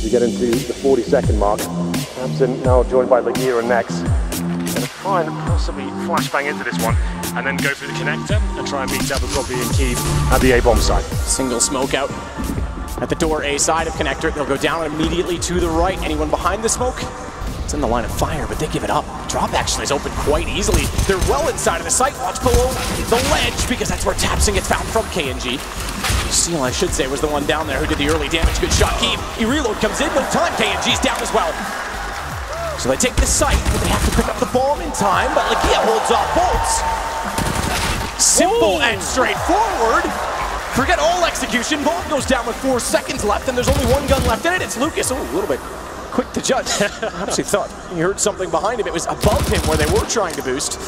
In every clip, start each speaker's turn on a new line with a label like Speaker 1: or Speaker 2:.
Speaker 1: as we get into the 40-second mark. Hampton now joined by Lagia and Nex. Gonna try and possibly flashbang into this one, and then go through the connector and try and beat out with Robbie and Keeve at the A-bomb side.
Speaker 2: Single smoke out at the door A side of connector. They'll go down immediately to the right. Anyone behind the smoke? It's in the line of fire, but they give it up. Drop actually is open quite easily. They're well inside of the site. Watch below the ledge, because that's where Tapson gets found from KNG. Steel, I should say, was the one down there who did the early damage. Good shot, Keeve. Reload comes in, no time. KNG's down as well. So they take the site, but they have to pick up the bomb in time, but Lagia holds off bolts. Simple and straightforward. Forget all execution. Bomb goes down with 4 seconds left, and there's only one gun left in it. It's Lucas. Oh, a little bit quick to judge. I actually thought he heard something behind him. It was above him where they were trying to boost.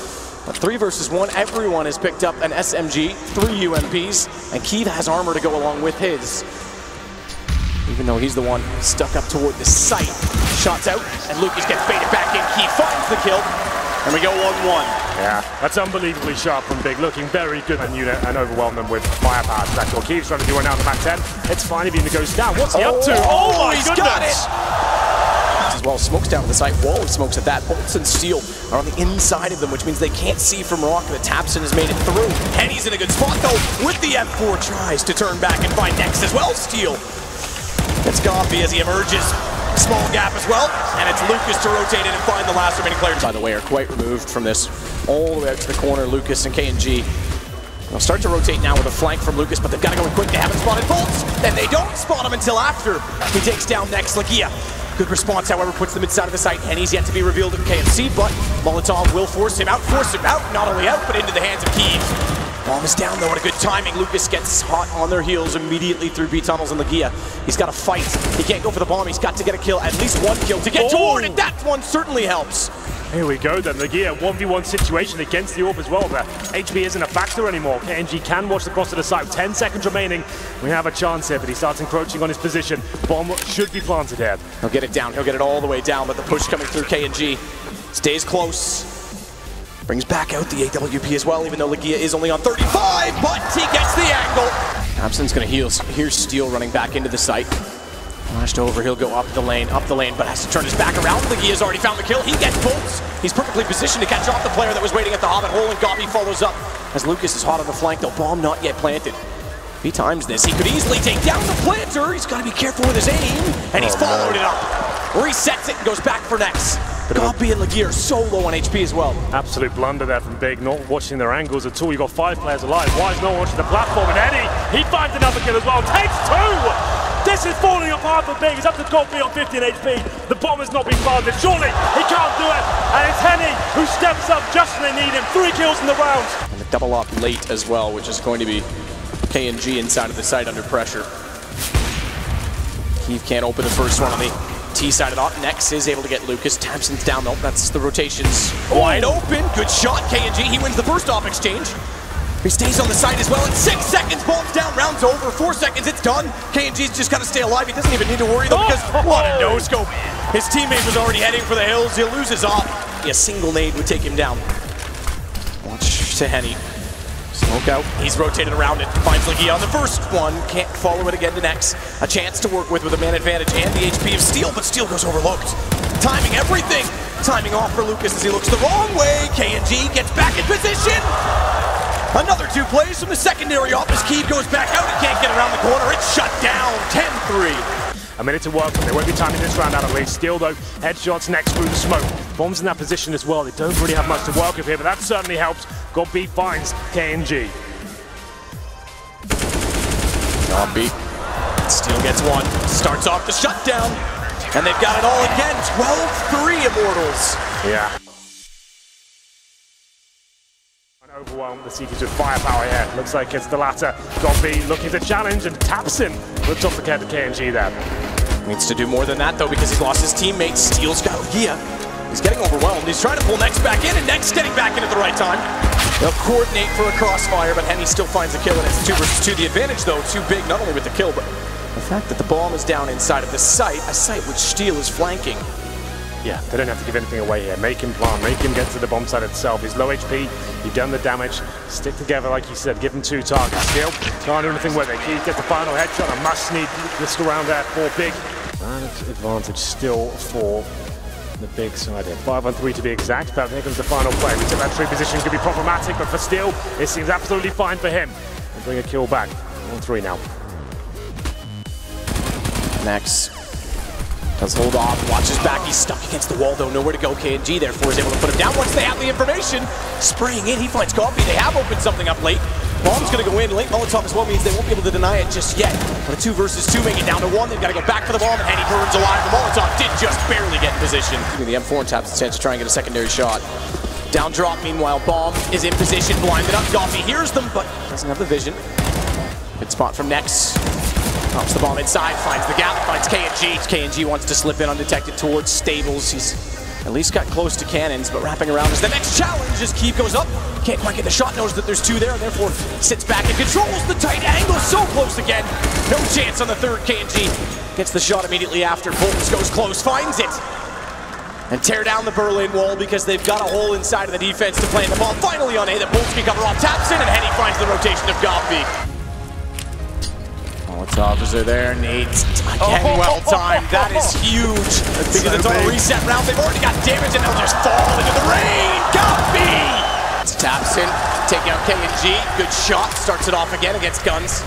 Speaker 2: But 3 versus 1, everyone has picked up an SMG, 3 UMPs, and Keeve has armor to go along with his. Even though he's the one stuck up toward the site. Shots out, and Lucas gets baited back in. Keeve finds the kill, and we go 1-1.
Speaker 1: Yeah, that's unbelievably sharp from Big, looking very good on unit and overwhelm them with firepower to that door. Keeve's trying to do one out of the back 10. It's fine if he goes down. What's he up to? Oh my
Speaker 2: he's
Speaker 1: goodness!
Speaker 2: Got it! As well, smokes down to the site, wall of smokes at that. Bolts and Steel are on the inside of them, which means they can't see from rock that Tapson has made it through. Henny's in a good spot though, with the M4, tries to turn back and find Nex as well. Steel gets Goffy as he emerges. Small gap as well, and it's Lucas to rotate in and find the last remaining players. By the way, are quite removed from this, all the way out to the corner. Lucas and KNG. They'll start to rotate now with a flank from Lucas, but they've got to go in quick. They haven't spotted bolts, and they don't spot him until after he takes down Nex. Lagia. Good response, however, puts them inside of the site. Henny's yet to be revealed at KFC, but Molotov will force him out, not only out, but into the hands of Keeve. Bomb is down though, and a good timing. Lucas gets hot on their heels immediately through B-tunnels and Lagia. He's got to fight. He can't go for the bomb. He's got to get a kill, at least one kill to get toward it. That one certainly helps.
Speaker 1: Here we go then, Lagia, 1v1 situation against the AWP as well there. HP isn't a factor anymore. KNG can watch the cross to the side. 10 seconds remaining. We have a chance here, but he starts encroaching on his position. Bomb should be planted here.
Speaker 2: He'll get it down. He'll get it all the way down, but the push coming through KNG stays close. Brings back out the AWP as well, even though Lagia is only on 35, but he gets the angle. Abson's gonna heal. Here's Steel running back into the site. Flashed over, he'll go up the lane, but has to turn his back around. Lagia's already found the kill. He gets bolts. He's perfectly positioned to catch off the player that was waiting at the Hobbit hole, and Goffy follows up as Lucas is hot on the flank, though bomb not yet planted. If he times this, he could easily take down the planter. He's got to be careful with his aim, and he's followed it up. Resets it and goes back for Nex. Goffy and Lagia are so low on HP as well.
Speaker 1: Absolute blunder there from Big, not watching their angles at all. You've got 5 players alive. Why is no one watching the platform? And Eddie, he finds another kill as well. Takes 2! This is falling apart for Big. He's up to Goffy on 15 HP. The bomb has not been planted. Surely he can't do it. And it's Henny who steps up just when they need him. 3 kills in the round.
Speaker 2: And the double up late as well, which is going to be KNG inside of the site under pressure. Keeve can't open the first one on the T side of the op. Nex is able to get Lucas. Tapson's down though. That's the rotations. Wide open. Good shot, KNG. He wins the first off exchange. He stays on the side as well. In 6 seconds, bomb's down, round's over. 4 seconds, it's done. KNG's just got to stay alive. He doesn't even need to worry though, because what a no-scope. His teammate was already heading for the hills. He'll lose his op. A single nade would take him down. Watch to Henny. Smoke out. He's rotated around it. Finds Lagia on the first one. Can't follow it again to Nex. A chance to work with a man advantage and the HP of Steel, but Steel goes overlooked. Timing everything. Timing off for Lucas as he looks the wrong way. KNG gets back in position. Another 2 plays from the secondary off as Keeve goes back out and can't get around the corner. It's shut down. 10-3.
Speaker 1: A minute to work on. They won't be timing this round out at least. Steel though, headshots Next through the smoke. Bombs in that position as well. They don't really have much to work with here, but that certainly helps. God B finds KNG.
Speaker 2: God B. Steel gets 1. Starts off the shutdown. And they've got it all again. 12-3 Immortals.
Speaker 1: Yeah. Overwhelm the Seekers with firepower here. Looks like it's the latter. God B looking to challenge, and Tapson looks off the cat to KNG there.
Speaker 2: Needs to do more than that though, because he's lost his teammate. Steel's got Lagia. He's getting overwhelmed. He's trying to pull Nex back in, and Nex getting back in at the right time. They'll coordinate for a crossfire, but Henny still finds a kill, and it's 2 versus 2. The advantage though, too big, not only with the kill, but the fact that the bomb is down inside of the site, a site which Steel is flanking.
Speaker 1: Yeah, they don't have to give anything away here. Make him plan, make him get to the bomb site itself. He's low HP, you've done the damage. Stick together, like you said, give him 2 targets. Steel can't do anything with it. He gets the final headshot, a must-need risk around there for Big. advantage still for the big side here. 5-on-3 to be exact, but here comes the final play. We took that tree position, could be problematic, but for Steel, it seems absolutely fine for him. We'll bring a kill back. 1-3 now.
Speaker 2: Next. Does hold off, watches back, he's stuck against the wall though, nowhere to go. KNG therefore is able to put him down once they have the information. Spraying in, he finds Coffee, they have opened something up late. Bomb's gonna go in, late Molotov as well means they won't be able to deny it just yet. But a 2 versus 2 make it down to 1, they've gotta go back for the bomb, and he burns alive. The Molotov did just barely get in position. The M4 and taps the chance to try and get a secondary shot. Down drop, meanwhile, Bomb is in position, blinded up. Coffee hears them, but doesn't have the vision. Good spot from Nex. Pops the bomb inside, finds the gap, finds KNG. KNG wants to slip in undetected towards Stables. He's at least got close to cannons, but wrapping around is the next challenge as Keeve goes up. Can't quite get the shot, knows that there's 2 there, and therefore sits back and controls the tight angle. So close again. No chance on the third. KNG gets the shot immediately after. Bolts goes close, finds it. And tear down the Berlin wall because they've got a hole inside of the defense to plant the ball. Finally on A that Bolts can cover off, taps in, and Henny finds the rotation of Goffy. Molotovs are there, Nate, again well timed, that is huge, because it's on a reset round, they've already got damage and they'll just fall into the rain, Goffy! Taps in, taking out KNG, good shot, starts it off again against Guns.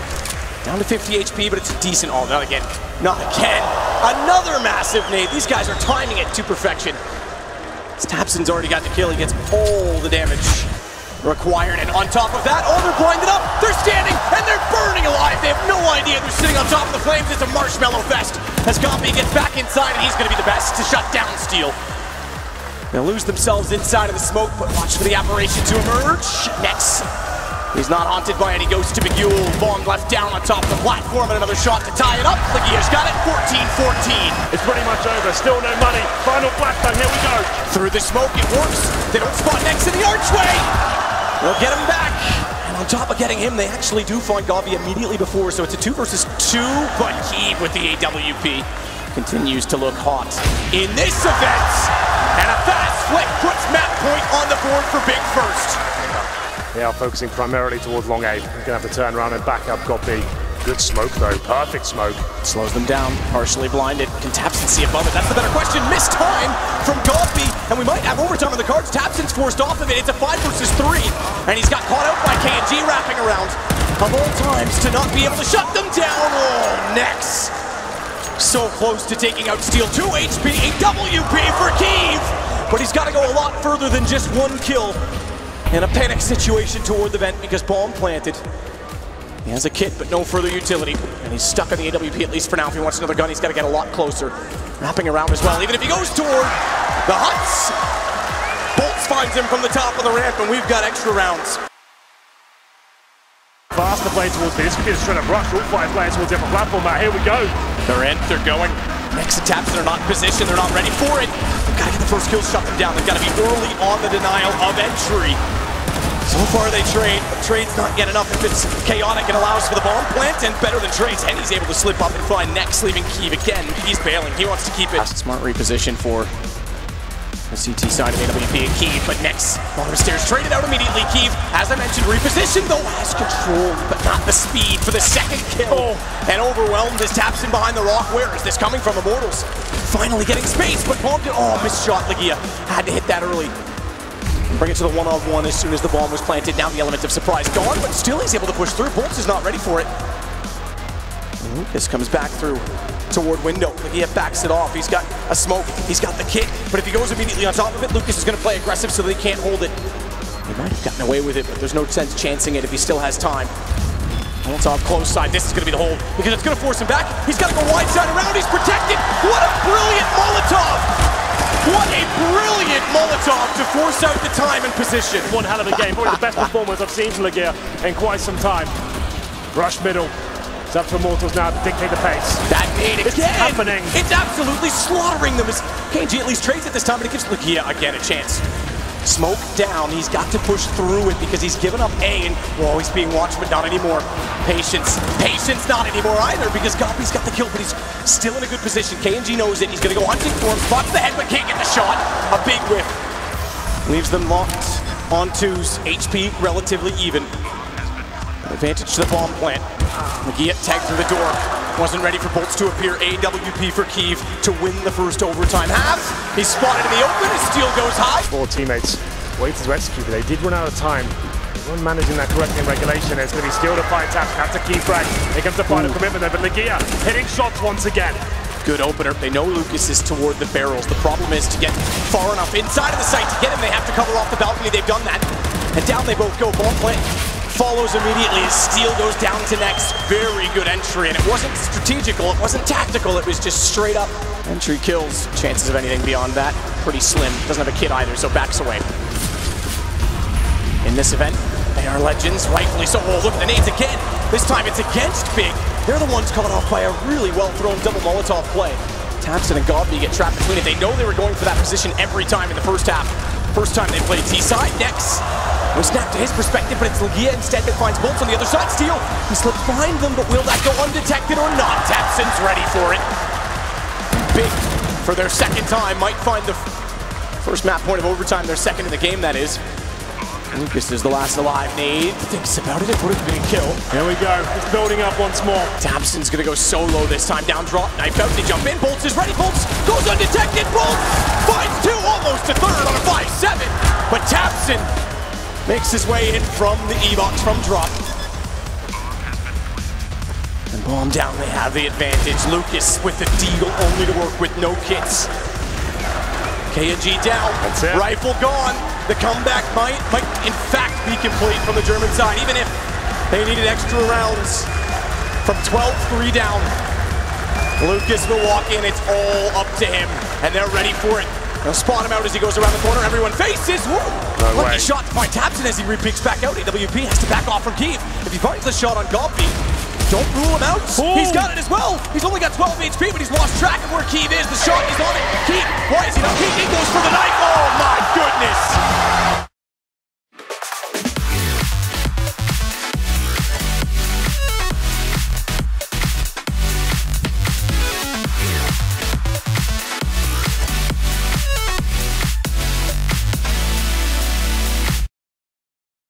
Speaker 2: Down to 50 HP, but it's a decent, oh, not again, another massive nade, these guys are timing it to perfection. Tapson's already got the kill, he gets all the damage required, and on top of that, they're blinded up, they're standing, and they're burning alive. They have no idea they're sitting on top of the flames. It's a marshmallow fest as Goffy gets back inside, and he's going to be the best to shut down Steel. They'll lose themselves inside of the smoke, but watch for the apparition to emerge. Next, he's not haunted by any ghost to Begule. Bomb left down on top of the platform, and another shot to tie it up. Legia's got it, 14-14.
Speaker 1: It's pretty much over, still no money. Final flashbang, here we go.
Speaker 2: Through the smoke, it works. They don't spot Next in the archway. They'll get him back, and on top of getting him, they actually do find Goffy immediately before, so it's a 2 versus 2, but Keeve with the AWP continues to look hot in this event, and a fast flick puts Matt Point on the board for Big First.
Speaker 1: They are focusing primarily towards long A. They're going to have to turn around and back up Goffy. Good smoke though, perfect smoke.
Speaker 2: Slows them down, partially blinded. Can Tapson see above it? That's the better question. Missed time from Goffy, and we might have overtime on the cards. Tapson's forced off of it. It's a 5 versus 3, and he's got caught out by KNG wrapping around. Of all times to not be able to shut them down. Oh, Nex. So close to taking out Steel. 2 HP, a WP for Keeve, but he's got to go a lot further than just 1 kill. In a panic situation toward the vent because bomb planted. He has a kit, but no further utility. And he's stuck on the AWP, at least for now. If he wants another gun, he's got to get a lot closer. Wrapping around as well, even if he goes toward the huts. Bolts finds him from the top of the ramp, and we've got extra rounds.
Speaker 1: Faster play towards me. This could be a straight up rush. All 5 players towards the upper platform. Now, here we go.
Speaker 2: They're in, they're going. Next and Tapson are not in position, they're not ready for it. They've got to get the first kill, shut them down. They've got to be early on the denial of entry. So far they trade, but trade's not yet enough if it's chaotic and allows for the bomb plant, and better than trades. Henny's able to slip up and find Nex, leaving Keeve again. He's bailing, he wants to keep it. Smart reposition for the CT side of AWP and Keeve, but Nex, bottom stairs, traded out immediately. Keeve, as I mentioned, repositioned though, has control, but not the speed for the second kill. And overwhelmed is Tapson behind the rock. Where is this coming from? Immortals finally getting space, but Bomb did, missed shot. Legia had to hit that early. Bring it to the one-on-one as soon as the bomb was planted. Now the element of surprise gone, but still he's able to push through. Bolts is not ready for it. Lucas comes back through toward window. Legia backs it off. He's got a smoke. He's got the kit. But if he goes immediately on top of it, Lucas is going to play aggressive so they can't hold it. He might have gotten away with it, but there's no sense chancing it if he still has time. Molotov close side. This is going to be the hold because it's going to force him back. He's got to go wide side around. He's protected. What a brilliant Molotov! What a brilliant Molotov to force out the time and position.
Speaker 1: One hell of a game. Probably the best performance I've seen from Legia in quite some time. Rush middle. It's up to Immortals now to dictate the pace.
Speaker 2: That nade again.
Speaker 1: It's happening.
Speaker 2: It's absolutely slaughtering them. As KNG at least trades it this time, but it gives Legia again a chance. Smoke down. He's got to push through it because he's given up A, and he's being watched, but not anymore. Patience. Patience not anymore either because Goffy's got the kill, but he's still in a good position. KNG knows it. He's going to go hunting for him. Spots the head, but can't get the shot. A big whiff. Leaves them locked on 2s. HP relatively even. Advantage to the bomb plant. Legia tagged through the door. Wasn't ready for bolts to appear. AWP for Kyiv to win the first overtime half. He's spotted in the open, his steal goes high.
Speaker 1: 4 teammates waited to execute, but they did run out of time. They weren't managing that correctly in regulation. It's going to be steal to find Taps. That's a key frag. Here comes the final commitment there, but Legia hitting shots once again.
Speaker 2: Good opener. They know Lucas is toward the barrels. The problem is to get far enough inside of the site to get him. They have to cover off the balcony. They've done that. And down they both go. Ball plant follows immediately as Steel goes down to next. Very good entry, and it wasn't strategical, it wasn't tactical, it was just straight up entry kills. Chances of anything beyond that, pretty slim. Doesn't have a kid either, so backs away. In this event, they are legends, rightfully so. Oh, look at the nades again. This time it's against Big. They're the ones caught off by a really well-thrown double Molotov play. Tapson and Godby get trapped between it. They know they were going for that position every time in the first half. First time they played T-side, next. No snap to his perspective, but it's Legia instead that finds bolts on the other side. Steel, he slips behind them, but will that go undetected or not? Tapson's ready for it. Big, for their second time, might find the first map point of overtime, their second in the game, that is. Lucas is the last alive. Nade thinks about it. It would have been a kill.
Speaker 1: Here we go. It's building up once more.
Speaker 2: Tapson's going to go solo this time. Down drop, knife out. They jump in. Bolts is ready. Bolts goes undetected. Bolts finds two, almost to third on a 5-7. But Tapson makes his way in from the E-box from drop. And bomb down. They have the advantage. Lucas with the deagle only to work with no kits. K&G down.
Speaker 1: That's it.
Speaker 2: Rifle gone. The comeback might in fact be complete from the German side, even if they needed extra rounds. From 12-3 down, Lucas will walk in. It's all up to him, and they're ready for it. They'll spot him out as he goes around the corner. Everyone faces. Woo!
Speaker 1: No
Speaker 2: Lucky
Speaker 1: way.
Speaker 2: shot to find Tapson as he re-peeks back out. AWP has to back off from Kyiv. If he finds the shot on Godby, don't rule him out.
Speaker 1: Ooh.
Speaker 2: He's got it as well. He's only got 12 HP, but he's lost track of where Kyiv is. The shot is on it. Kyiv, why is he not? He goes for the knife. Oh my goodness.